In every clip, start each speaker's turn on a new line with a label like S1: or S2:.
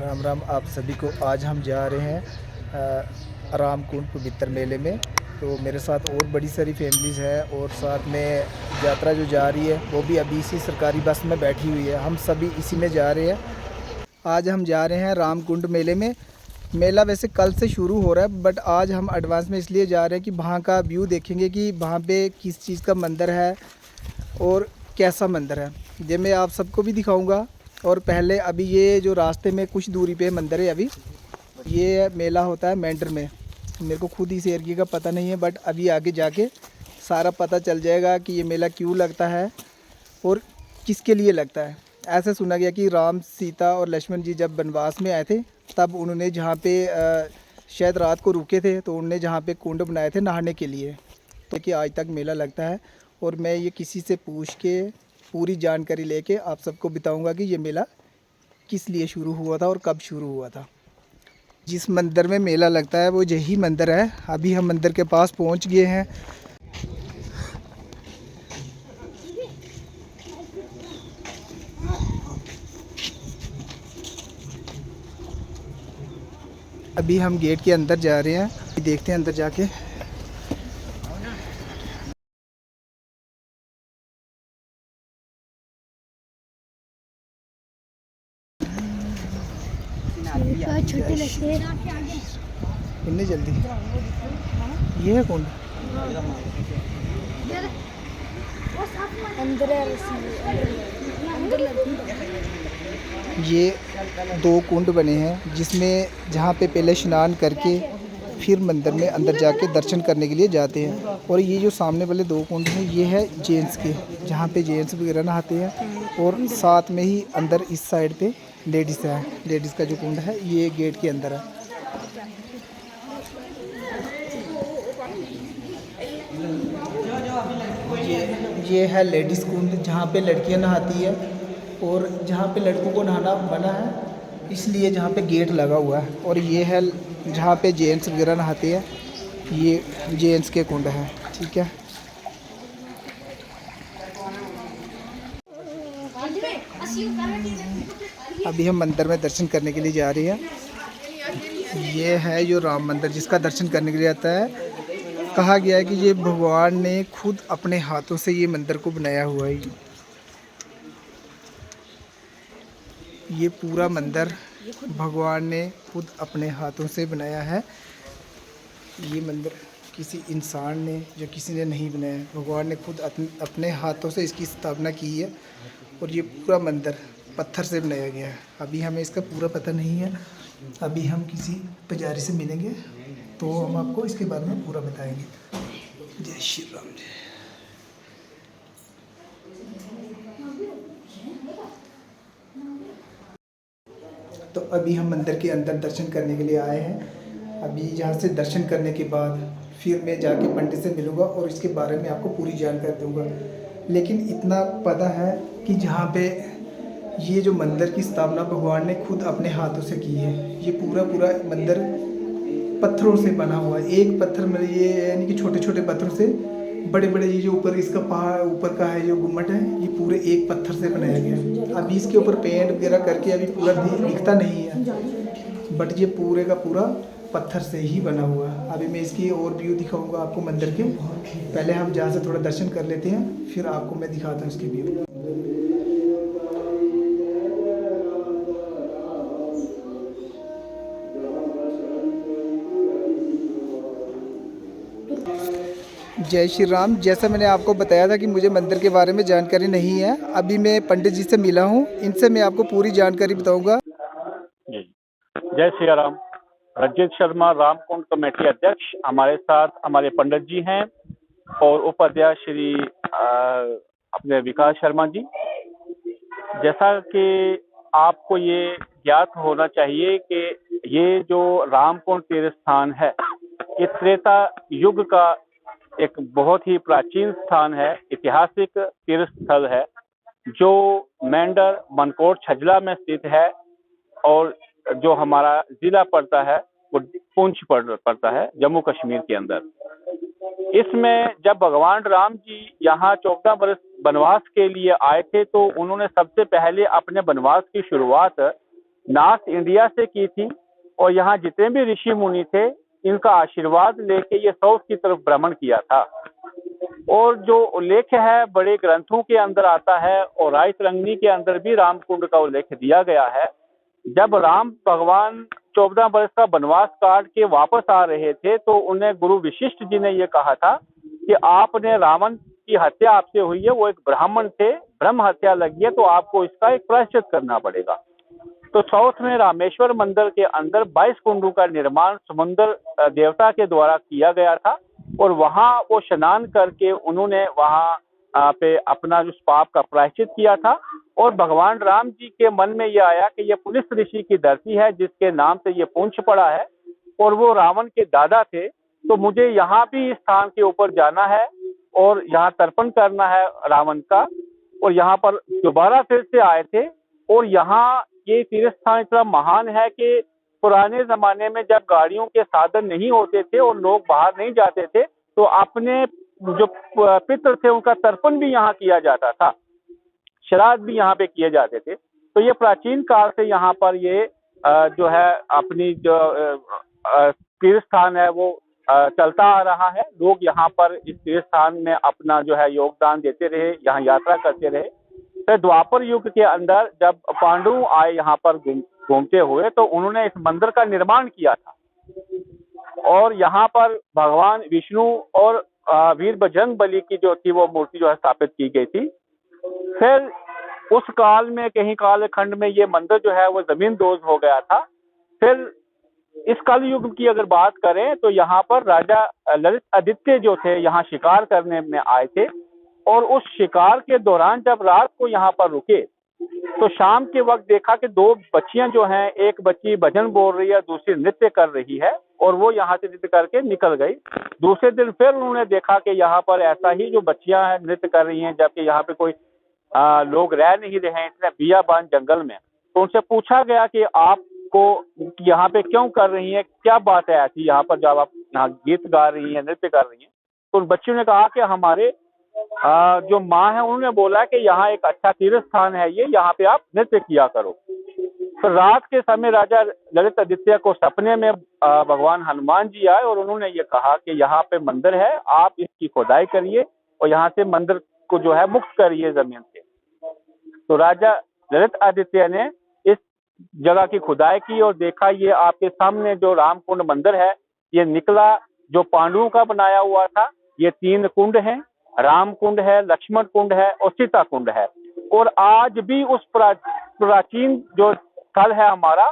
S1: राम राम आप सभी को। आज हम जा रहे हैं रामकुंड पवित्र मेले में। तो मेरे साथ और बड़ी सारी फैमिलीज़ है और साथ में यात्रा जो जा रही है वो भी अभी इसी सरकारी बस में बैठी हुई है। हम सभी इसी में जा रहे हैं। आज हम जा रहे हैं रामकुंड मेले में। मेला वैसे कल से शुरू हो रहा है बट आज हम एडवांस में इसलिए जा रहे हैं कि वहाँ का व्यू देखेंगे कि वहाँ पे किस चीज़ का मंदिर है और कैसा मंदिर है, ये मैं आप सबको भी दिखाऊंगा। और पहले अभी ये जो रास्ते में कुछ दूरी पे मंदिर है, अभी ये मेला होता है मेंढर में। मेरे को खुद इस एरिया का पता नहीं है बट अभी आगे जाके सारा पता चल जाएगा कि ये मेला क्यों लगता है और किसके लिए लगता है। ऐसा सुना गया कि राम सीता और लक्ष्मण जी जब वनवास में आए थे तब उन्होंने जहाँ पे शायद रात को रुके थे तो उन्होंने जहाँ पे कुंड बनाए थे नहाने के लिए, तो कि आज तक मेला लगता है। और मैं ये किसी से पूछ के पूरी जानकारी लेके आप सबको बताऊंगा कि ये मेला किस लिए शुरू हुआ था और कब शुरू हुआ था। जिस मंदिर में मेला लगता है वो यही मंदिर है। अभी हम मंदिर के पास पहुंच गए हैं। अभी हम गेट के अंदर जा रहे हैं, देखते हैं अंदर जाके।
S2: छोटे लगते हैं
S1: इतनी जल्दी ये है कौन?
S2: अंदर
S1: ये दो कुंड बने हैं जिसमें जहाँ पे पहले स्नान करके फिर मंदिर में अंदर जाके दर्शन करने के लिए जाते हैं। और ये जो सामने वाले दो कुंड हैं ये है जेंट्स के, जहाँ पे जेंट्स वगैरह नहाते हैं। और साथ में ही अंदर इस साइड पे लेडीज़ है। लेडीज़ का जो कुंड है ये गेट के अंदर है। ये है लेडीज़ कुंड जहाँ पे लड़कियाँ नहाती है और जहाँ पे लड़कों को नहाना मना है इसलिए जहाँ पे गेट लगा हुआ है। और ये है जहाँ पे जेंट्स वगैरह नहाते हैं, ये जेंट्स के कुंड है। ठीक है, अभी हम मंदिर में दर्शन करने के लिए जा रहे हैं। ये है जो राम मंदिर जिसका दर्शन करने के लिए आता है। कहा गया है कि ये भगवान ने खुद अपने हाथों से ये मंदिर को बनाया हुआ है। ये पूरा मंदिर भगवान ने खुद अपने हाथों से बनाया है। ये मंदिर किसी इंसान ने या किसी ने नहीं बनाया है, भगवान ने खुद अपने हाथों से इसकी स्थापना की है। और ये पूरा मंदिर पत्थर से बनाया गया है। अभी हमें इसका पूरा पता नहीं है, अभी हम किसी पुजारी से मिलेंगे तो हम आपको इसके बारे में पूरा बताएंगे। जय श्री राम। तो अभी हम मंदिर के अंदर दर्शन करने के लिए आए हैं। अभी यहाँ से दर्शन करने के बाद फिर मैं जाके पंडित से मिलूँगा और इसके बारे में आपको पूरी जानकारी दूँगा। लेकिन इतना पता है कि जहाँ पे ये जो मंदिर की स्थापना भगवान ने खुद अपने हाथों से की है। ये पूरा मंदिर पत्थरों से बना हुआ है। एक पत्थर में ये यानी कि छोटे छोटे पत्थरों से बड़े बड़े, ये जो ऊपर इसका पहाड़ ऊपर का है जो गुम्मट है ये पूरे एक पत्थर से बनाया गया है। अभी इसके ऊपर पेंट वगैरह करके अभी पूरा दिखता नहीं है बट ये पूरे का पूरा पत्थर से ही बना हुआ है। अभी मैं इसकी और व्यू दिखाऊंगा आपको मंदिर के। पहले हम जहाँ से थोड़ा दर्शन कर लेते हैं फिर आपको मैं दिखाता हूँ इसकी व्यू। जय श्री राम। जैसा मैंने आपको बताया था कि मुझे मंदिर के बारे में जानकारी नहीं है, अभी मैं पंडित जी से मिला हूँ, इनसे मैं आपको पूरी जानकारी बताऊंगा।
S3: जी, जय श्री राम। रंजीत शर्मा, रामकुंड कमेटी अध्यक्ष, हमारे साथ हमारे पंडित जी हैं और उपाध्यक्ष श्री अपने विकास शर्मा जी। जैसा कि आपको ये ज्ञात होना चाहिए कि ये जो रामकुंड तीर्थ स्थान है ये त्रेता युग का एक बहुत ही प्राचीन स्थान है, ऐतिहासिक तीर्थ स्थल है जो मेंढर मनकोट छजला में स्थित है। और जो हमारा जिला पड़ता है वो पुंछ पड़ता है जम्मू कश्मीर के अंदर। इसमें जब भगवान राम जी यहाँ 14 वर्ष वनवास के लिए आए थे तो उन्होंने सबसे पहले अपने वनवास की शुरुआत नॉर्थ इंडिया से की थी और यहाँ जितने भी ऋषि मुनि थे इनका आशीर्वाद लेके ये साउथ की तरफ भ्रमण किया था। और जो उल्लेख है बड़े ग्रंथों के अंदर आता है और राइस रंगनी के अंदर भी रामकुंड का उल्लेख दिया गया है। जब राम भगवान 14 वर्ष का वनवास काट के वापस आ रहे थे तो उन्हें गुरु वशिष्ठ जी ने ये कहा था कि आपने रावण की हत्या आपसे हुई है, वो एक ब्राह्मण थे, ब्रह्म हत्या लगी है, तो आपको इसका एक प्रायश्चित करना पड़ेगा। तो साउथ में रामेश्वर मंदिर के अंदर 22 कुंडों का निर्माण समुद्र देवता के द्वारा किया गया था और वहां वो स्नान करके उन्होंने वहां पे अपना जो पाप का प्रायश्चित किया था। और भगवान राम जी के मन में ये आया कि ये पुलिस ऋषि की धरती है जिसके नाम से ये पुंछ पड़ा है और वो रावण के दादा थे, तो मुझे यहाँ भी इस स्थान के ऊपर जाना है और यहाँ तर्पण करना है रावण का। और यहाँ पर दोबारा फिर से आए थे और यहाँ ये तीर्थ स्थान इतना महान है कि पुराने जमाने में जब गाड़ियों के साधन नहीं होते थे और लोग बाहर नहीं जाते थे तो अपने जो पितृ थे उनका तर्पण भी यहाँ किया जाता था, श्राद्ध भी यहाँ पे किए जाते थे। तो ये प्राचीन काल से यहाँ पर ये जो है अपनी जो तीर्थ स्थान है वो चलता आ रहा है। लोग यहाँ पर इस तीर्थ स्थान में अपना जो है योगदान देते रहे, यहाँ यात्रा करते रहे। फिर द्वापर युग के अंदर जब पांडु आए यहाँ पर घूमते हुए तो उन्होंने इस मंदिर का निर्माण किया था और यहाँ पर भगवान विष्णु और वीर बजरंग बली की जो थी वो मूर्ति जो है स्थापित की गई थी। फिर उस काल में कहीं काल खंड में ये मंदिर जो है वो जमीन दोज हो गया था। फिर इस कल युग की अगर बात करें तो यहाँ पर राजा ललित आदित्य जो थे यहाँ शिकार करने में आए थे और उस शिकार के दौरान जब रात को यहाँ पर रुके तो शाम के वक्त देखा कि दो बच्चियां जो हैं, एक बच्ची भजन बोल रही है, दूसरी नृत्य कर रही है और वो यहाँ से नृत्य करके निकल गई। दूसरे दिन फिर उन्होंने देखा कि यहाँ पर ऐसा ही जो बच्चियां हैं नृत्य कर रही हैं जबकि यहाँ पे कोई लोग रह नहीं रहे हैं इतने बियाबान जंगल में। तो उनसे पूछा गया कि आपको यहाँ पे क्यों कर रही हैं, क्या बात है ऐसी यहाँ पर जब आप यहाँ गीत गा रही हैं, नृत्य कर रही हैं। तो उन बच्चियों ने कहा कि हमारे जो माँ है उन्होंने बोला कि यहाँ एक अच्छा तीर्थ स्थान है, ये यहाँ पे आप नृत्य किया करो। तो रात के समय राजा ललित आदित्य को सपने में भगवान हनुमान जी आए और उन्होंने ये कहा कि यहाँ पे मंदिर है, आप इसकी खुदाई करिए और यहाँ से मंदिर को जो है मुक्त करिए जमीन से। तो राजा ललित आदित्य ने इस जगह की खुदाई की और देखा ये आपके सामने जो रामकुंड मंदिर है ये निकला जो पांडवों का बनाया हुआ था। ये 3 कुंड हैं, राम कुंड है, लक्ष्मण कुंड है और सीता कुंड है। और आज भी उस प्राचीन जो स्थल है हमारा,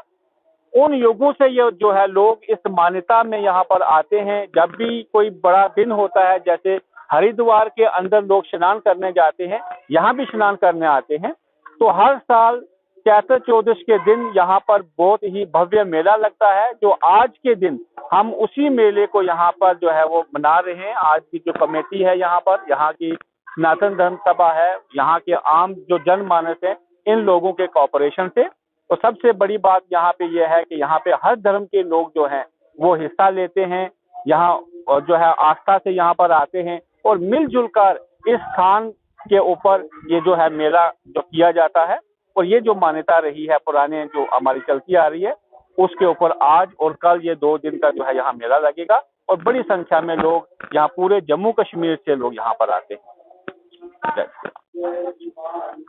S3: उन युगों से ये जो है लोग इस मान्यता में यहाँ पर आते हैं। जब भी कोई बड़ा दिन होता है जैसे हरिद्वार के अंदर लोग स्नान करने जाते हैं, यहाँ भी स्नान करने आते हैं। तो हर साल चैत्र चौदस के दिन यहाँ पर बहुत ही भव्य मेला लगता है, जो आज के दिन हम उसी मेले को यहाँ पर जो है वो मना रहे हैं। आज की जो कमेटी है यहाँ पर, यहाँ की सनातन धर्म सभा है, यहाँ के आम जो जनमानस है, इन लोगों के कॉपरेशन से। तो सबसे बड़ी बात यहाँ पे ये है कि यहाँ पे हर धर्म के लोग जो हैं वो हिस्सा लेते हैं, यहाँ जो है आस्था से यहाँ पर आते हैं और मिलजुल कर इस स्थान के ऊपर ये जो है मेला जो किया जाता है। और ये जो मान्यता रही है पुराने जो हमारी चलती आ रही है उसके ऊपर आज और कल ये 2 दिन का जो है यहाँ मेला लगेगा और बड़ी संख्या में लोग यहाँ पूरे जम्मू कश्मीर से लोग यहाँ पर आते हैं।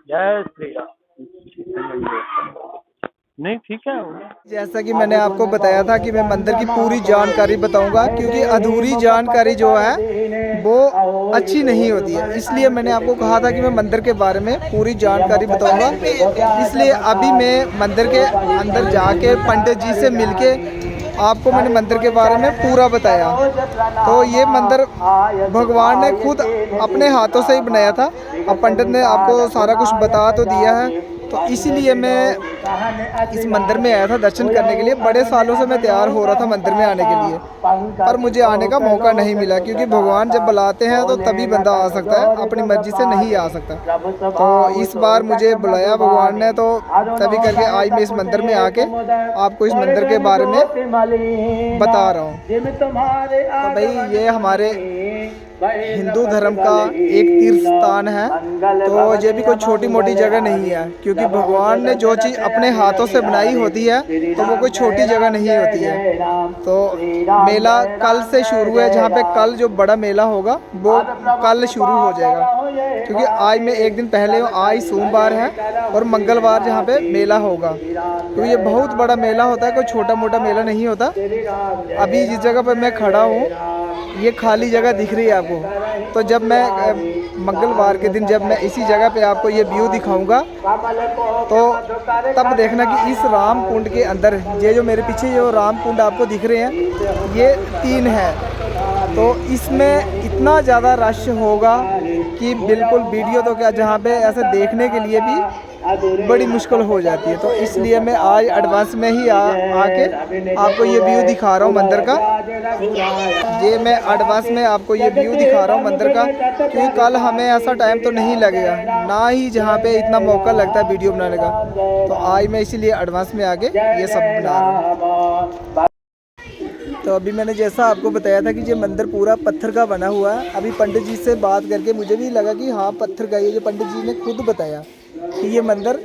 S3: जय श्री राम। नहीं ठीक है।
S1: जैसा कि मैंने आपको बताया था कि मैं मंदिर की पूरी जानकारी बताऊंगा, क्योंकि अधूरी जानकारी जो है वो अच्छी नहीं होती है, इसलिए मैंने आपको कहा था कि मैं मंदिर के बारे में पूरी जानकारी बताऊंगा। इसलिए अभी मैं मंदिर के अंदर जाके पंडित जी से मिलके आपको मैंने मंदिर के बारे में पूरा बताया। तो ये मंदिर भगवान ने खुद अपने हाथों से ही बनाया था। अब पंडित ने आपको सारा कुछ बता तो दिया है, तो इसीलिए मैं इस मंदिर में आया था दर्शन करने के लिए। बड़े सालों से मैं तैयार हो रहा था मंदिर में आने के लिए, पर मुझे आने का मौका नहीं मिला, क्योंकि भगवान जब बुलाते हैं तो तभी बंदा आ सकता है, अपनी मर्जी से नहीं आ सकता। तो इस बार मुझे बुलाया भगवान ने, तो तभी करके आज मैं इस मंदिर में आके आपको इस मंदिर के बारे में बता रहा हूँ। तो भाई ये हमारे हिंदू धर्म का एक तीर्थ स्थान है, तो ये भी कोई छोटी मोटी जगह नहीं है, क्योंकि भगवान ने जो चीज़ अपने हाथों से बनाई होती है तो वो कोई छोटी जगह नहीं होती है। तो मेला कल से शुरू है, जहाँ पे कल जो बड़ा मेला होगा वो कल शुरू हो जाएगा, क्योंकि आज मैं एक दिन पहले हूँ, आज सोमवार है और मंगलवार जहाँ पे मेला होगा। तो ये बहुत बड़ा मेला होता है, कोई छोटा मोटा मेला नहीं होता। अभी जिस जगह पर मैं खड़ा हूँ ये खाली जगह दिख रही है आपको, तो जब मैं मंगलवार के दिन जब मैं इसी जगह पे आपको ये व्यू दिखाऊंगा तो तब देखना कि इस राम कुंड के अंदर, ये जो मेरे पीछे जो राम कुंड आपको दिख रहे हैं ये 3 है, तो इसमें इतना ज़्यादा रश होगा कि बिल्कुल वीडियो तो क्या, जहाँ पे ऐसे देखने के लिए भी बड़ी मुश्किल हो जाती है। तो इसलिए मैं आज एडवांस में ही आके आपको ये व्यू दिखा रहा हूँ मंदिर का। ये मैं एडवांस में आपको ये व्यू दिखा रहा हूँ मंदिर का, क्योंकि कल हमें ऐसा टाइम तो नहीं लगेगा, ना ही जहाँ पे इतना मौका लगता है वीडियो बनाने का। तो आज मैं इसीलिए एडवांस में आके ये सब बना रहा हूँ। तो अभी मैंने जैसा आपको बताया था कि ये मंदिर पूरा पत्थर का बना हुआ है। अभी पंडित जी से बात करके मुझे भी लगा कि हाँ पत्थर का, ये जो पंडित जी ने खुद बताया कि ये मंदिर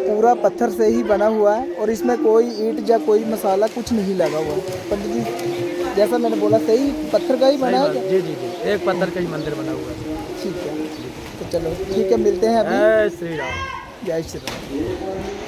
S1: पूरा पत्थर से ही बना हुआ है और इसमें कोई ईंट या कोई मसाला कुछ नहीं लगा हुआ। पंडित जी जैसा मैंने बोला सही पत्थर का ही बना है?
S4: जी जी जी, एक पत्थर का ही मंदिर बना हुआ है।
S1: ठीक है, तो चलो ठीक है, मिलते हैं अभी।
S4: जय श्री राम।
S1: जय श्री राम।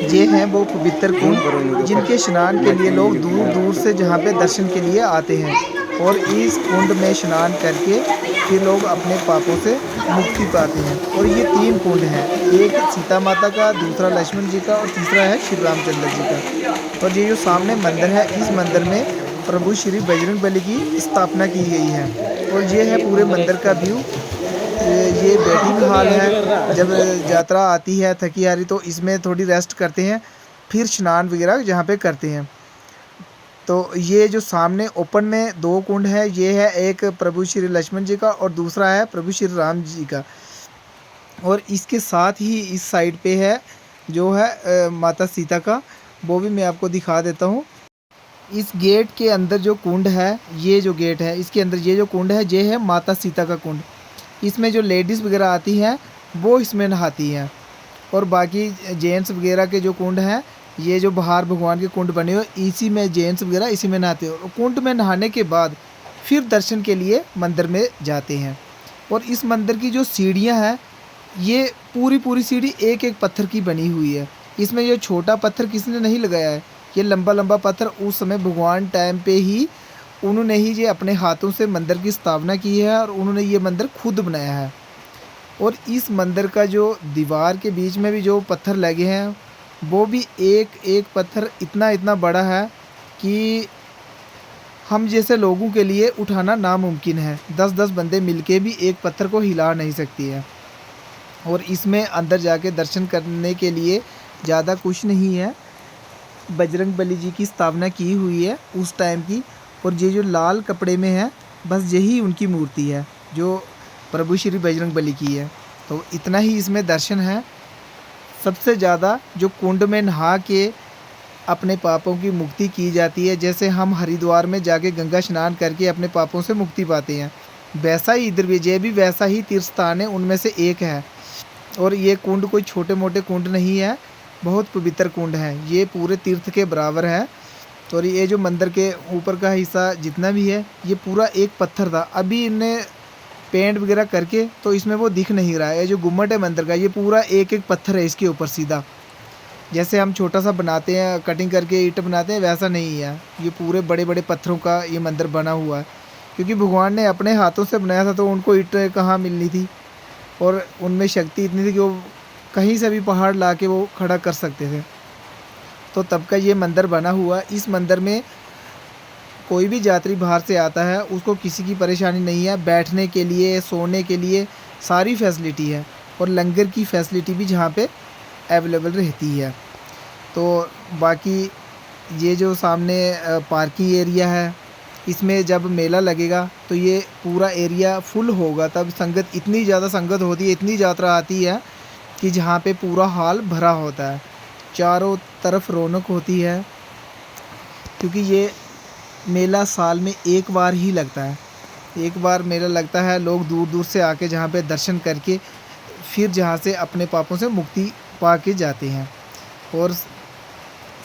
S1: ये हैं वो पवित्र कुंड जिनके स्नान के लिए लोग दूर दूर से जहाँ पे दर्शन के लिए आते हैं, और इस कुंड में स्नान करके फिर लोग अपने पापों से मुक्ति पाते हैं। और ये 3 कुंड हैं, एक सीता माता का, दूसरा लक्ष्मण जी का और तीसरा है श्री रामचंद्र जी का। और ये जो सामने मंदिर है, इस मंदिर में प्रभु श्री बजरंगबली की स्थापना की गई है। और ये है पूरे मंदिर का व्यू। ये वेटिंग हॉल है, जब यात्रा आती है थकी हारी तो इसमें थोड़ी रेस्ट करते हैं, फिर स्नान वगैरह जहाँ पे करते हैं। तो ये जो सामने ओपन में 2 कुंड है, ये है एक प्रभु श्री लक्ष्मण जी का और दूसरा है प्रभु श्री राम जी का। और इसके साथ ही इस साइड पे है जो है माता सीता का, वो भी मैं आपको दिखा देता हूँ। इस गेट के अंदर जो कुंड है, ये जो गेट है इसके अंदर ये जो कुंड है, ये है माता सीता का कुंड। इसमें जो लेडीज़ वगैरह आती हैं वो इसमें नहाती हैं, और बाकी जेंट्स वगैरह के जो कुंड हैं, ये जो बाहर भगवान के कुंड बने हुए, इसी में जेंट्स वगैरह इसी में नहाते हैं। और कुंड में नहाने के बाद फिर दर्शन के लिए मंदिर में जाते हैं। और इस मंदिर की जो सीढ़ियाँ हैं, ये पूरी सीढ़ी एक एक पत्थर की बनी हुई है। इसमें ये छोटा पत्थर किसने नहीं लगाया है, ये लंबा पत्थर उस समय भगवान टाइम पे ही उन्होंने ही ये अपने हाथों से मंदिर की स्थापना की है, और उन्होंने ये मंदिर खुद बनाया है। और इस मंदिर का जो दीवार के बीच में भी जो पत्थर लगे हैं, वो भी एक एक पत्थर इतना बड़ा है कि हम जैसे लोगों के लिए उठाना नामुमकिन है। 10-10 बंदे मिलके भी एक पत्थर को हिला नहीं सकती है। और इसमें अंदर जाके दर्शन करने के लिए ज़्यादा कुछ नहीं है, बजरंगबली जी की स्थापना की हुई है उस टाइम की। और ये जो लाल कपड़े में है, बस यही उनकी मूर्ति है जो प्रभु श्री बजरंगबली की है। तो इतना ही इसमें दर्शन है। सबसे ज़्यादा जो कुंड में नहा के अपने पापों की मुक्ति की जाती है, जैसे हम हरिद्वार में जाके गंगा स्नान करके अपने पापों से मुक्ति पाते हैं, वैसा ही इधर भी ये भी वैसा ही तीर्थ स्थान है, उनमें से एक है। और ये कुंड कोई छोटे मोटे कुंड नहीं है, बहुत पवित्र कुंड है, ये पूरे तीर्थ के बराबर है। और ये जो मंदिर के ऊपर का हिस्सा जितना भी है, ये पूरा एक पत्थर था, अभी इनने पेंट वगैरह करके तो इसमें वो दिख नहीं रहा है। ये जो गुम्मट है मंदिर का, ये पूरा एक एक पत्थर है इसके ऊपर सीधा। जैसे हम छोटा सा बनाते हैं कटिंग करके ईंट बनाते हैं, वैसा नहीं है, ये पूरे बड़े बड़े पत्थरों का ये मंदिर बना हुआ है। क्योंकि भगवान ने अपने हाथों से बनाया था, तो उनको ईंटें कहाँ मिलनी थी, और उनमें शक्ति इतनी थी कि वो कहीं से भी पहाड़ ला के वो खड़ा कर सकते थे। तो तब का ये मंदिर बना हुआ। इस मंदिर में कोई भी यात्री बाहर से आता है, उसको किसी की परेशानी नहीं है, बैठने के लिए सोने के लिए सारी फैसिलिटी है, और लंगर की फैसिलिटी भी जहाँ पे अवेलेबल रहती है। तो बाकी ये जो सामने पार्किंग एरिया है, इसमें जब मेला लगेगा तो ये पूरा एरिया फुल होगा। तब संगत, इतनी ज़्यादा संगत होती है, इतनी यात्रा आती है कि जहाँ पे पूरा हाल भरा होता है, चारों तरफ रौनक होती है। क्योंकि ये मेला साल में एक बार ही लगता है, एक बार मेला लगता है, लोग दूर दूर से आके जहाँ पे दर्शन करके फिर जहाँ से अपने पापों से मुक्ति पा के जाते हैं। और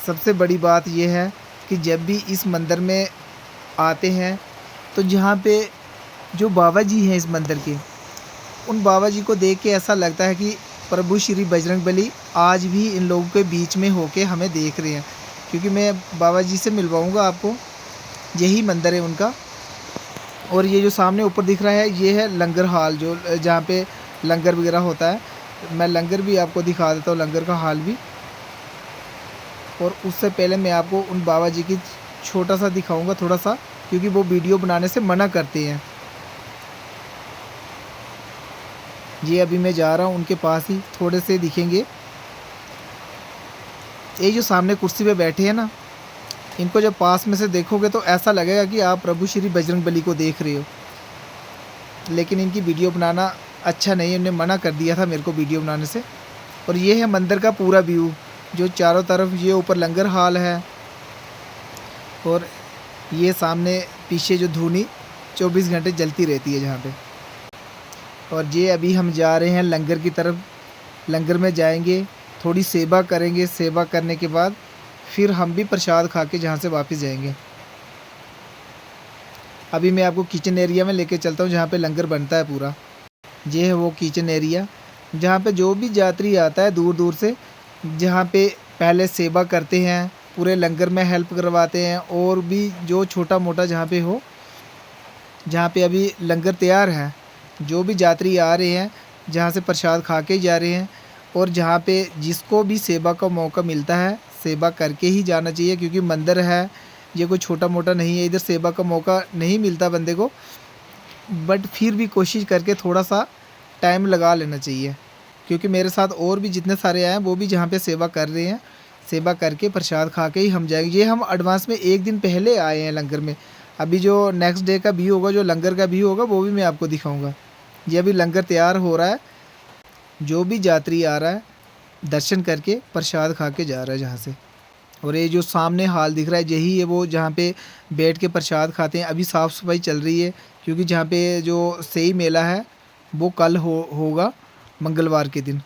S1: सबसे बड़ी बात यह है कि जब भी इस मंदिर में आते हैं तो जहाँ पे जो बाबा जी हैं इस मंदिर के, उन बाबा जी को देख के ऐसा लगता है कि प्रभु श्री बजरंगबली आज भी इन लोगों के बीच में होके हमें देख रहे हैं। क्योंकि मैं बाबा जी से मिलवाऊंगा आपको, यही मंदिर है उनका। और ये जो सामने ऊपर दिख रहा है ये है लंगर हाल, जो जहाँ पे लंगर वगैरह होता है। मैं लंगर भी आपको दिखा देता हूँ, लंगर का हाल भी। और उससे पहले मैं आपको उन बाबा जी की छोटा सा दिखाऊंगा थोड़ा सा, क्योंकि वो वीडियो बनाने से मना करते हैं। ये अभी मैं जा रहा हूँ उनके पास ही, थोड़े से दिखेंगे। ये जो सामने कुर्सी पे बैठे हैं ना, इनको जब पास में से देखोगे तो ऐसा लगेगा कि आप प्रभु श्री बजरंगबली को देख रहे हो। लेकिन इनकी वीडियो बनाना अच्छा नहीं है, उन्होंने मना कर दिया था मेरे को वीडियो बनाने से। और ये है मंदिर का पूरा व्यू, जो चारों तरफ ये ऊपर लंगर हाल है और ये सामने पीछे जो धूनी 24 घंटे जलती रहती है जहाँ पे। और ये अभी हम जा रहे हैं लंगर की तरफ। लंगर में जाएंगे, थोड़ी सेवा करेंगे, सेवा करने के बाद फिर हम भी प्रसाद खा के जहाँ से वापस जाएंगे। अभी मैं आपको किचन एरिया में लेके चलता हूँ जहाँ पे लंगर बनता है पूरा। ये है वो किचन एरिया जहाँ पे जो भी यात्री आता है दूर दूर से, जहाँ पे पहले सेवा करते हैं, पूरे लंगर में हेल्प करवाते हैं। और भी जो छोटा मोटा जहाँ पे हो, जहाँ पे अभी लंगर तैयार है, जो भी यात्री आ रहे हैं जहाँ से प्रसाद खा के जा रहे हैं। और जहाँ पे जिसको भी सेवा का मौका मिलता है सेवा करके ही जाना चाहिए, क्योंकि मंदिर है, ये कोई छोटा मोटा नहीं है। इधर सेवा का मौका नहीं मिलता बंदे को, बट फिर भी कोशिश करके थोड़ा सा टाइम लगा लेना चाहिए। क्योंकि मेरे साथ और भी जितने सारे आए हैं वो भी जहाँ पे सेवा कर रहे हैं, सेवा करके प्रसाद खा के ही हम जाएंगे। ये हम एडवांस में एक दिन पहले आए हैं लंगर में। अभी जो नेक्स्ट डे का व्यू होगा, जो लंगर का व्यू होगा, वो भी मैं आपको दिखाऊंगा। ये अभी लंगर तैयार हो रहा है, जो भी यात्री आ रहा है दर्शन करके प्रसाद खा के जा रहा है जहाँ से। और ये जो सामने हाल दिख रहा है यही है वो जहाँ पे बैठ के प्रसाद खाते हैं। अभी साफ़ सफाई चल रही है, क्योंकि जहाँ पे जो सही मेला है वो कल होगा मंगलवार के दिन।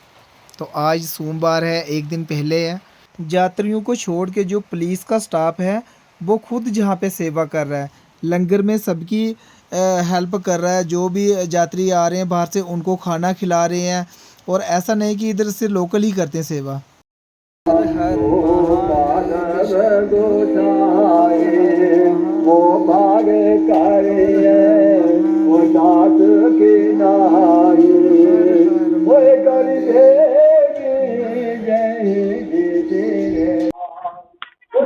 S1: तो आज सोमवार है, एक दिन पहले है। यात्रियों को छोड़ के जो पुलिस का स्टाफ है वो खुद जहाँ पे सेवा कर रहा है, लंगर में सबकी हेल्प कर रहा है। जो भी यात्री आ रहे हैं बाहर से उनको खाना खिला रहे हैं। और ऐसा नहीं कि इधर से लोकल ही करते हैं सेवा।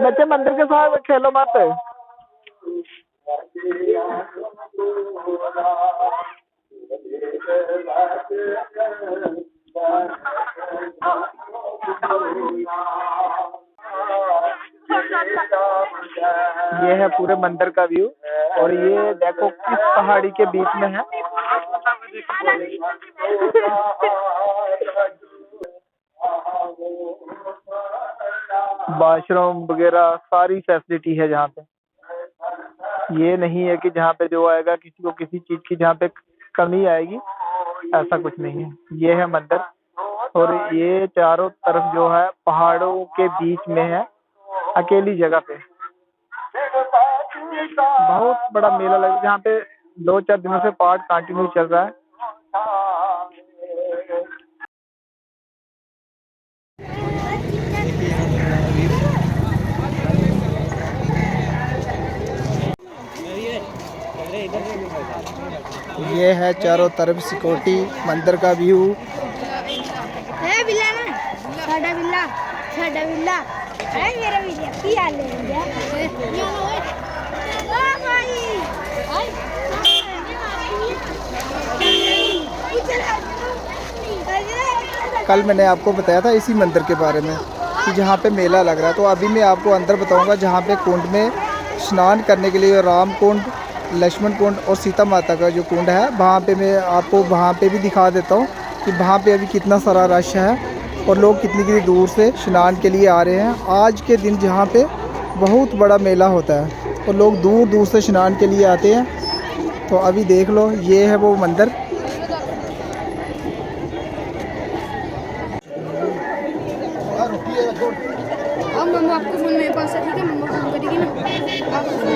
S5: बच्चे मंदिर के साथ खेलो मत। ये है पूरे मंदिर का व्यू। और ये देखो किस पहाड़ी के बीच में है। वॉशरूम वगैरह सारी फैसिलिटी है जहाँ पे। ये नहीं है कि जहाँ पे जो आएगा किसी को किसी चीज की जहाँ पे कमी आएगी, ऐसा कुछ नहीं है। ये है मंदिर। और ये चारों तरफ जो है पहाड़ों के बीच में है, अकेली जगह पे। बहुत बड़ा मेला लगा, जहाँ पे 2-4 दिनों से पाठ कंटिन्यू चल रहा है।
S1: ये है चारों तरफ सिक्योरिटी, मंदिर का व्यू।
S2: है बिल्ला ना, साडा बिल्ला, साडा बिल्ला। है मेरा बिल्ला, की हाल है बिल्ला? ओ भाई,
S1: कल मैंने आपको बताया था इसी मंदिर के बारे में कि जहाँ पे मेला लग रहा है। तो अभी मैं आपको अंदर बताऊँगा जहाँ पे कुंड में स्नान करने के लिए राम कुंड, लक्ष्मण कुंड और सीता माता का जो कुंड है, वहाँ पे मैं आपको वहाँ पे भी दिखा देता हूँ कि वहाँ पे अभी कितना सारा रश है और लोग कितनी दूर से स्नान के लिए आ रहे हैं। आज के दिन जहाँ पे बहुत बड़ा मेला होता है और लोग दूर दूर से स्नान के लिए आते हैं। तो अभी देख लो, ये है वो मंदिर।
S2: अब मम्मा आपको फोन मेरे पास है, ठीक है? मम्मा फोन करेगी ना, आपको फोन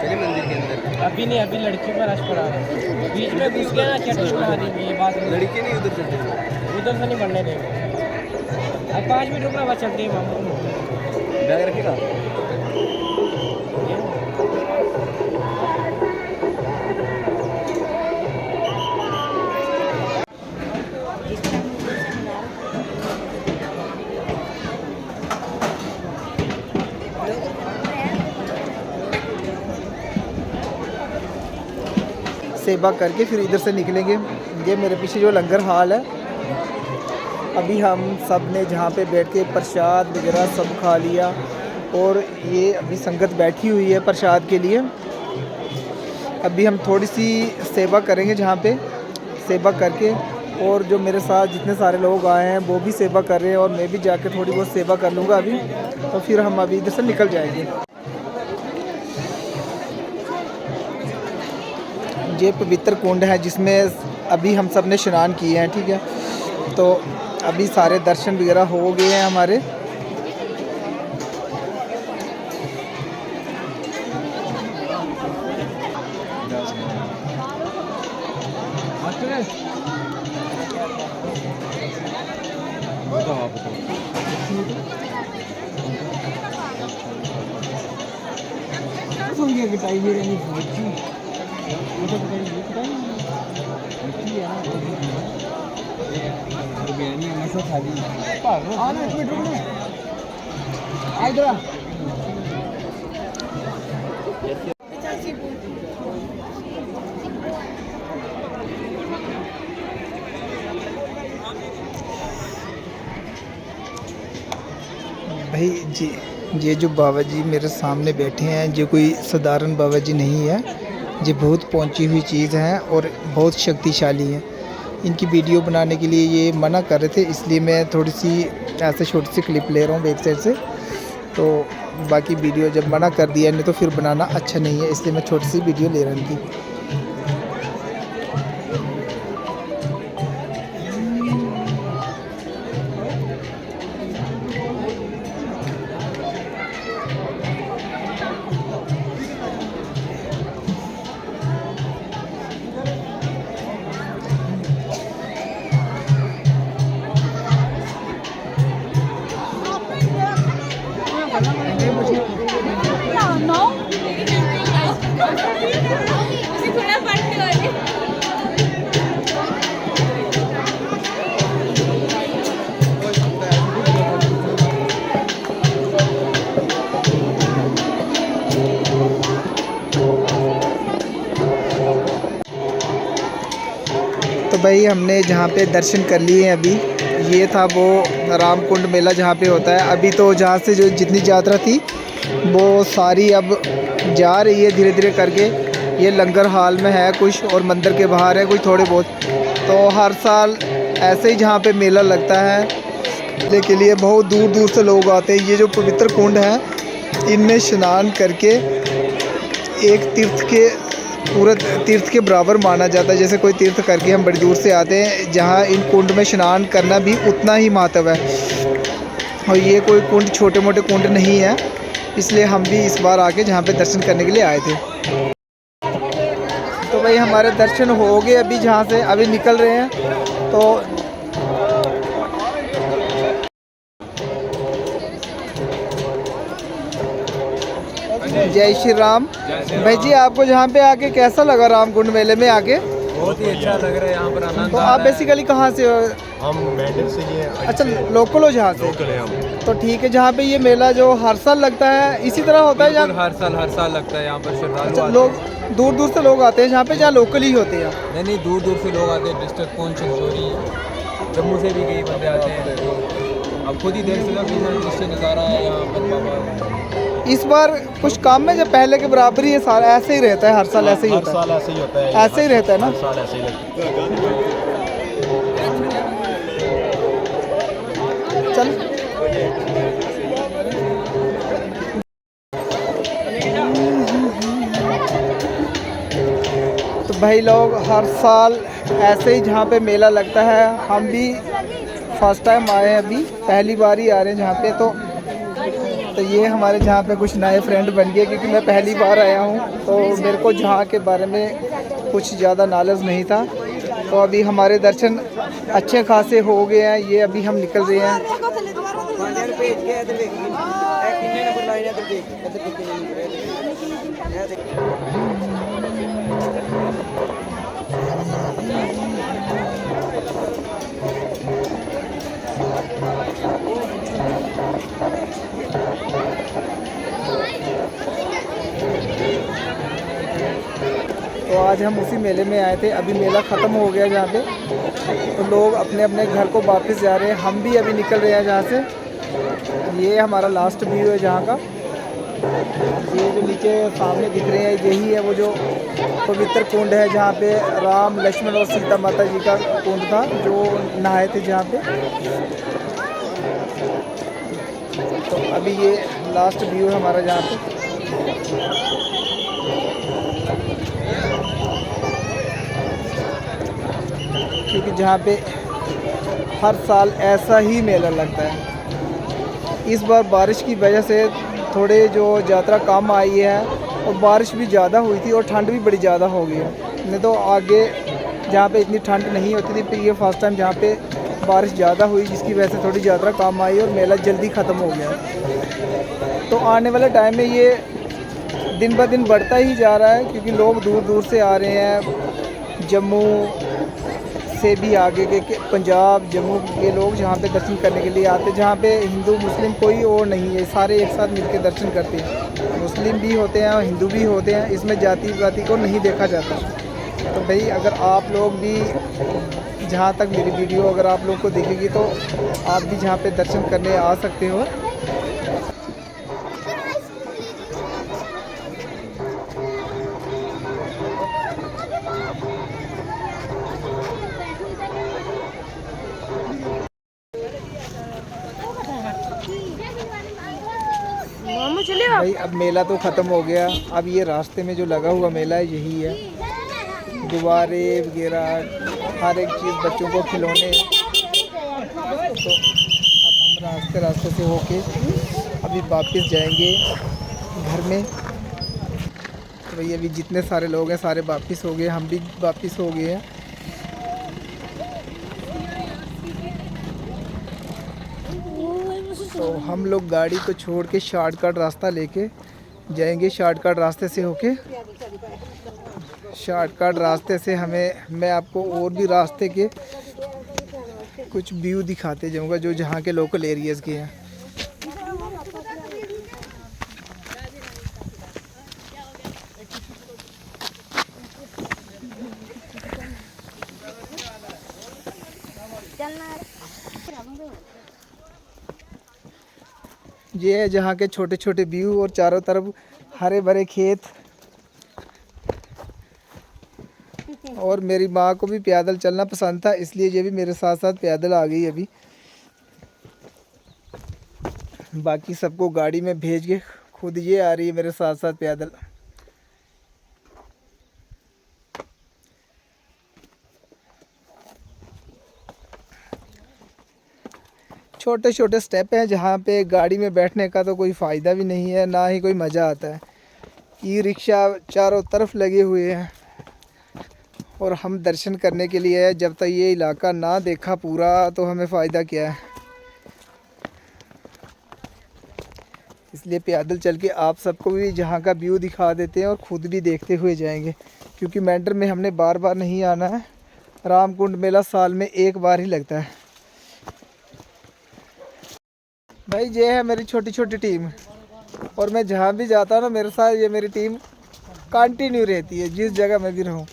S4: चलिए मंदिर के अंदर। अभी नहीं, अभी लड़कियों का रश पड़ा है, बीच में घुस गया ना चटनी बना देंगे। ये बात लड़के नहीं उधर चलते, उधर से नहीं बढ़ने देंगे। अब 5 मिनट रुकना, बस चलते हैं मामू। बैग रखेगा।
S1: सेवा करके फिर इधर से निकलेंगे। ये मेरे पीछे जो लंगर हाल है, अभी हम सब ने जहाँ पे बैठ के प्रसाद वगैरह सब खा लिया, और ये अभी संगत बैठी हुई है प्रसाद के लिए। अभी हम थोड़ी सी सेवा करेंगे जहाँ पे, सेवा करके, और जो मेरे साथ जितने सारे लोग आए हैं वो भी सेवा कर रहे हैं, और मैं भी जाके थोड़ी बहुत सेवा कर लूँगा अभी। तो फिर हम अभी इधर से निकल जाएंगे। ये पवित्र कुंड है जिसमें अभी हम सब ने स्नान किए हैं, ठीक है? तो अभी सारे दर्शन वगैरह हो गए हैं हमारे। भाई जी, ये जो बाबा जी मेरे सामने बैठे हैं, ये कोई साधारण बाबा जी नहीं है। ये बहुत पहुंची हुई चीज़ है और बहुत शक्तिशाली है। इनकी वीडियो बनाने के लिए ये मना कर रहे थे, इसलिए मैं थोड़ी सी ऐसे छोटी सी क्लिप ले रहा हूँ बैक साइड से। तो बाकी वीडियो जब मना कर दिया नहीं तो फिर बनाना अच्छा नहीं है, इसलिए मैं छोटी सी वीडियो ले रहा हूँ इनकी। तो भाई हमने जहाँ पे दर्शन कर लिए हैं अभी, ये था वो रामकुंड मेला जहाँ पे होता है। अभी तो जहाँ से जो जितनी यात्रा थी वो सारी अब जा रही है धीरे धीरे करके। ये लंगर हाल में है कुछ, और मंदिर के बाहर है कुछ थोड़े बहुत। तो हर साल ऐसे ही जहाँ पे मेला लगता है, मेले के लिए बहुत दूर दूर से लोग आते हैं। ये जो पवित्र कुंड है, इनमें स्नान करके एक तीर्थ के पूरे तीर्थ के बराबर माना जाता है। जैसे कोई तीर्थ करके हम बड़ी दूर से आते हैं, जहाँ इन कुंड में स्नान करना भी उतना ही महत्व है। और ये कोई कुंड छोटे मोटे कुंड नहीं है, इसलिए हम भी इस बार आके जहाँ पे दर्शन करने के लिए आए थे। तो भाई हमारे दर्शन हो गए अभी, जहाँ से अभी निकल रहे हैं। तो जय श्री राम। भाई जी, आपको जहाँ पे आके कैसा लगा रामकुंड मेले में आके?
S6: बहुत ही अच्छा लग रहा है, यहाँ पर आनंद
S1: तो
S6: आ
S1: आप
S6: रहा है।
S1: बेसिकली कहाँ से हो?
S6: हम मेंढर से ये
S1: अच्छा, लोकल हो जहाँ से?
S6: लोकल है हम।
S1: तो ठीक है, जहाँ पे ये मेला जो हर साल लगता है इसी तरह होता है
S6: बिल्कुल,
S1: जहाँ?
S6: हर साल लगता है यहाँ पर श्रद्धालु
S1: अच्छा,
S6: आते
S1: लोग
S6: हैं।
S1: दूर दूर से लोग आते हैं जहाँ पे, जहाँ लोकल ही होते हैं?
S6: नहीं नहीं, दूर दूर से लोग आते हैं, डिस्ट्रिक्ट कौन चिंचोरी, जम्मू से भी कई बंदे आते हैं। अब खुद ही देख सकते हो कितना दृश्य नज़ारा है यहाँ पर बाबा।
S1: इस बार कुछ काम में जब पहले के बराबर ही है, सारा ऐसे ही रहता है, हर साल ऐसे ही होता है?
S6: साल ऐसे ही होता है,
S1: ऐसे ही रहता है ना?
S6: हर साल ऐसे ही लगता है।
S1: चल। तो भाई लोग, हर साल ऐसे ही जहाँ पे मेला लगता है, हम भी फर्स्ट टाइम आए हैं, अभी पहली बार ही आ रहे हैं जहाँ पे। तो ये हमारे जहाँ पे कुछ नए फ्रेंड बन गए, क्योंकि मैं पहली बार आया हूँ, तो मेरे को जहाँ के बारे में कुछ ज़्यादा नॉलेज नहीं था। तो अभी हमारे दर्शन अच्छे खासे हो गए हैं, ये अभी हम निकल रहे हैं। तो आज हम उसी मेले में आए थे, अभी मेला ख़त्म हो गया जहाँ पे, तो लोग अपने अपने घर को वापस जा रहे हैं, हम भी अभी निकल रहे हैं जहाँ से। ये हमारा लास्ट व्यू है जहाँ का। ये जो नीचे सामने दिख रहे हैं, यही है वो जो पवित्र कुंड है जहाँ पे राम लक्ष्मण और सीता माता जी का कुंड था, जो नहाए थे जहाँ पे। तो अभी ये लास्ट व्यू है हमारा जहाँ पे। क्योंकि जहाँ पे हर साल ऐसा ही मेला लगता है। इस बार बारिश की वजह से थोड़े जो यात्रा कम आई है, और बारिश भी ज़्यादा हुई थी और ठंड भी बड़ी ज़्यादा हो गई है। नहीं तो आगे जहाँ पे इतनी ठंड नहीं होती थी, फिर ये फर्स्ट टाइम जहाँ पे बारिश ज़्यादा हुई, जिसकी वजह से थोड़ी यात्रा कम आई और मेला जल्दी ख़त्म हो गया। तो आने वाले टाइम में ये दिन ब दिन बढ़ता ही जा रहा है, क्योंकि लोग दूर दूर से आ रहे हैं, जम्मू से भी आगे के पंजाब जम्मू के लोग जहाँ पे दर्शन करने के लिए आते हैं, जहाँ पे हिंदू मुस्लिम कोई और नहीं है, सारे एक साथ मिलकर दर्शन करते हैं। मुस्लिम भी होते हैं और हिंदू भी होते हैं, इसमें जाति वाति को नहीं देखा जाता। तो भाई, अगर आप लोग भी, जहाँ तक मेरी वीडियो अगर आप लोग को दिखेगी, तो आप भी जहाँ पे दर्शन करने आ सकते हो। भाई अब मेला तो ख़त्म हो गया, अब ये रास्ते में जो लगा हुआ मेला है यही है, गुब्बारे वगैरह हर एक चीज़, बच्चों को खिलौने। तो अब हम रास्ते से होके अभी वापस जाएंगे घर में। तो भाई अभी जितने सारे लोग हैं सारे वापस हो गए, हम भी वापस हो गए हैं। तो हम लोग गाड़ी को छोड़ के शॉर्टकट रास्ता लेके जाएंगे, शॉर्टकट रास्ते से होके। शॉर्टकट रास्ते से मैं आपको और भी रास्ते के कुछ व्यू दिखाते जाऊंगा, जो जहाँ के लोकल एरियाज़ के हैं। ये है जहाँ के छोटे छोटे व्यू, और चारों तरफ हरे भरे खेत। और मेरी माँ को भी पैदल चलना पसंद था, इसलिए ये भी मेरे साथ साथ पैदल आ गई अभी। बाकी सबको गाड़ी में भेज के खुद ये आ रही है मेरे साथ साथ पैदल। छोटे छोटे स्टेप हैं जहाँ पे गाड़ी में बैठने का तो कोई फ़ायदा भी नहीं है, ना ही कोई मज़ा आता है। ई रिक्शा चारों तरफ लगे हुए हैं और हम दर्शन करने के लिए है। जब तक ये इलाका ना देखा पूरा तो हमें फ़ायदा क्या है। इसलिए पैदल चल के आप सबको भी जहाँ का व्यू दिखा देते हैं और ख़ुद भी देखते हुए जाएंगे, क्योंकि मेंढर में हमने बार बार नहीं आना है। रामकुंड मेला साल में एक बार ही लगता है। भाई ये है मेरी छोटी छोटी टीम, और मैं जहाँ भी जाता हूँ ना मेरे साथ ये मेरी टीम कंटिन्यू रहती है, जिस जगह मैं भी रहूँ।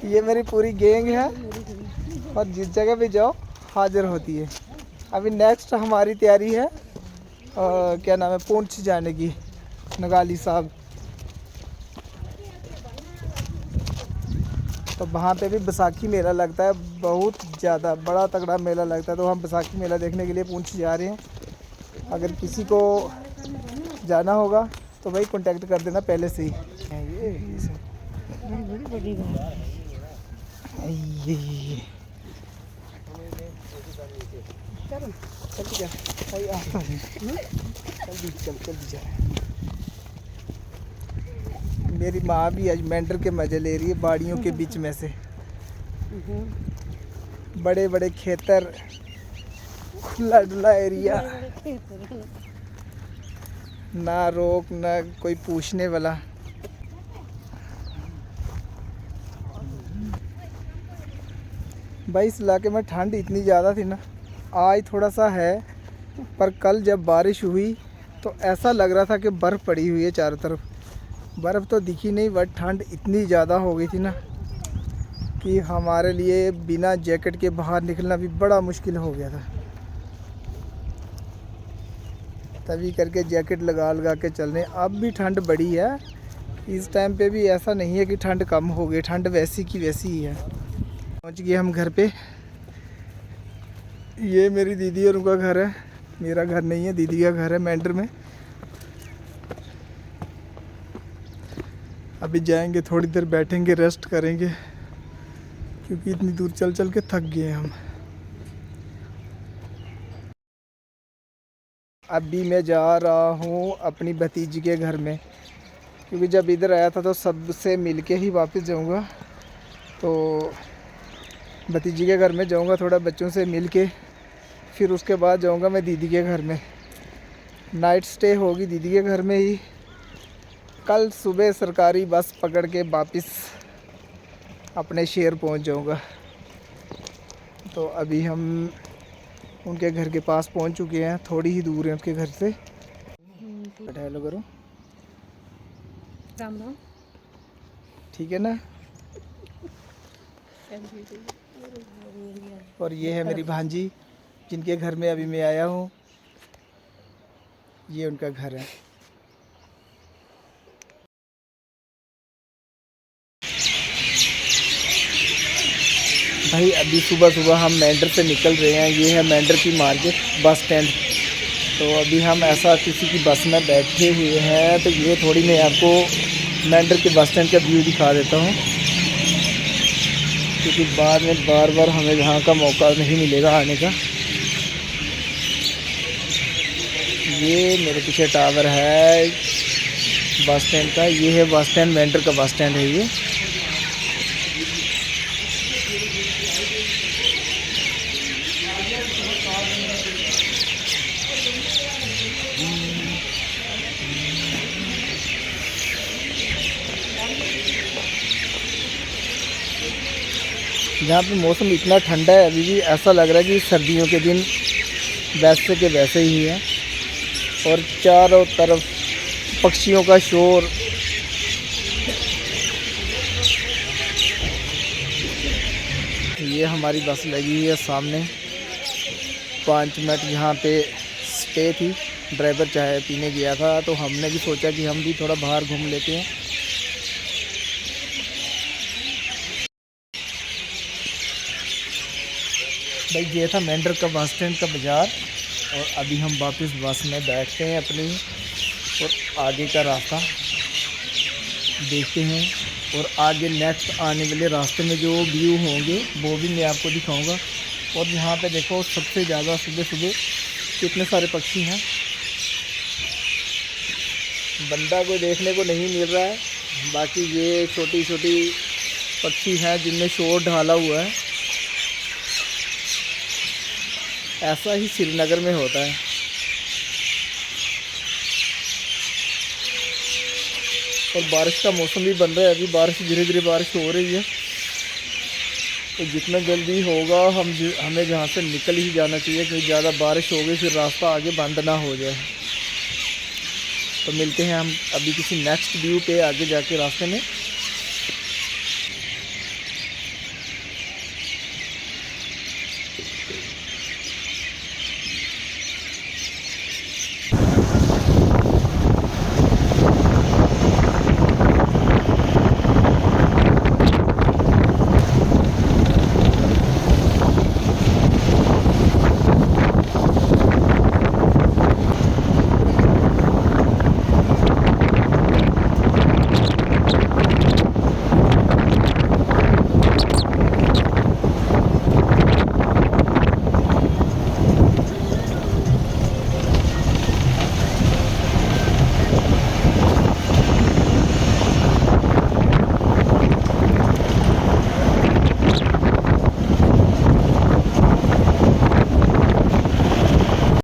S1: ये मेरी पूरी गैंग है और जिस जगह भी जाओ हाजिर होती है। अभी नेक्स्ट हमारी तैयारी है क्या नाम है, पूंछ जाने की, नगाली साहब। तो वहाँ पे भी बैसाखी मेला लगता है, बहुत ज़्यादा बड़ा तगड़ा मेला लगता है। तो हम बैसाखी मेला देखने के लिए पूंछ जा रहे हैं। अगर किसी को जाना होगा तो भाई कांटेक्ट कर देना पहले से ही। मेरी माँ भी आज मेंढर के मज़े ले रही है, बाड़ियों के बीच में से। बड़े बड़े खेतर, खुला डुला एरिया, ना रोक ना कोई पूछने वाला। भाई इस इलाके में ठंड इतनी ज़्यादा थी ना, आज थोड़ा सा है, पर कल जब बारिश हुई तो ऐसा लग रहा था कि बर्फ़ पड़ी हुई है चारों तरफ। बर्फ़ तो दिखी नहीं, बट ठंड इतनी ज़्यादा हो गई थी ना कि हमारे लिए बिना जैकेट के बाहर निकलना भी बड़ा मुश्किल हो गया था। तभी करके जैकेट लगा के चल रहे हैं। अब भी ठंड बड़ी है, इस टाइम पे भी ऐसा नहीं है कि ठंड कम हो गई, ठंड वैसी की वैसी ही है। पहुंच गए हम घर पे। ये मेरी दीदी और उनका घर है, मेरा घर नहीं है, दीदी का घर है मेंढर में। अभी जाएंगे, थोड़ी देर बैठेंगे, रेस्ट करेंगे, क्योंकि इतनी दूर चल चल के थक गए हम। अभी मैं जा रहा हूँ अपनी भतीजी के घर में, क्योंकि जब इधर आया था तो सबसे मिल के ही वापस जाऊँगा। तो भतीजी के घर में जाऊँगा, थोड़ा बच्चों से मिल के, फिर उसके बाद जाऊँगा मैं दीदी के घर में। नाइट स्टे होगी दीदी के घर में ही। कल सुबह सरकारी बस पकड़ के वापस अपने शहर पहुँच जाऊँगा। तो अभी हम उनके घर के पास पहुँच चुके हैं, थोड़ी ही दूर है उनके घर से। हेलो करो,
S2: राम राम।
S1: ठीक है ना। और ये है मेरी भांजी, जिनके घर में अभी मैं आया हूँ। ये उनका घर है। भाई अभी सुबह सुबह हम मेंढर से निकल रहे हैं। ये है मेंढर की मार्केट, बस स्टैंड। तो अभी हम ऐसा किसी की बस में बैठे हुए हैं। तो ये थोड़ी मैं आपको मेंढर के बस स्टैंड का व्यू दिखा देता हूँ, क्योंकि बाद में बार बार हमें यहाँ का मौका नहीं मिलेगा आने का। ये मेरे पीछे टावर है बस स्टैंड का। ये है बस स्टैंड, मेंढर का बस स्टैंड है ये। यहाँ पे मौसम इतना ठंडा है, अभी भी ऐसा लग रहा है कि सर्दियों के दिन वैसे के वैसे ही है। और चारों तरफ पक्षियों का शोर। ये हमारी बस लगी हुई है सामने। 5 मिनट यहाँ पे स्टे थी, ड्राइवर चाय पीने गया था, तो हमने भी सोचा कि हम भी थोड़ा बाहर घूम लेते हैं। भाई ये था मेंढर का बस स्टैंड का बाज़ार। और अभी हम वापस बस में बैठते हैं अपनी, और आगे का रास्ता देखते हैं। और आगे नेक्स्ट आने वाले रास्ते में जो व्यू होंगे वो भी मैं आपको दिखाऊंगा। और यहाँ पे देखो सबसे ज़्यादा सुबह सुबह कितने सारे पक्षी हैं। बंदा कोई देखने को नहीं मिल रहा है, बाकी ये छोटी छोटी पक्षी हैं जिनमें शोर ढाला हुआ है। ऐसा ही श्रीनगर में होता है। और बारिश का मौसम भी बन रहा है, अभी बारिश धीरे धीरे बारिश हो रही है, तो जितना जल्दी होगा हमें जहाँ से निकल ही जाना चाहिए, क्योंकि ज़्यादा बारिश हो गई फिर रास्ता आगे बंद ना हो जाए। तो मिलते हैं हम अभी किसी नेक्स्ट व्यू पे आगे जाके रास्ते में।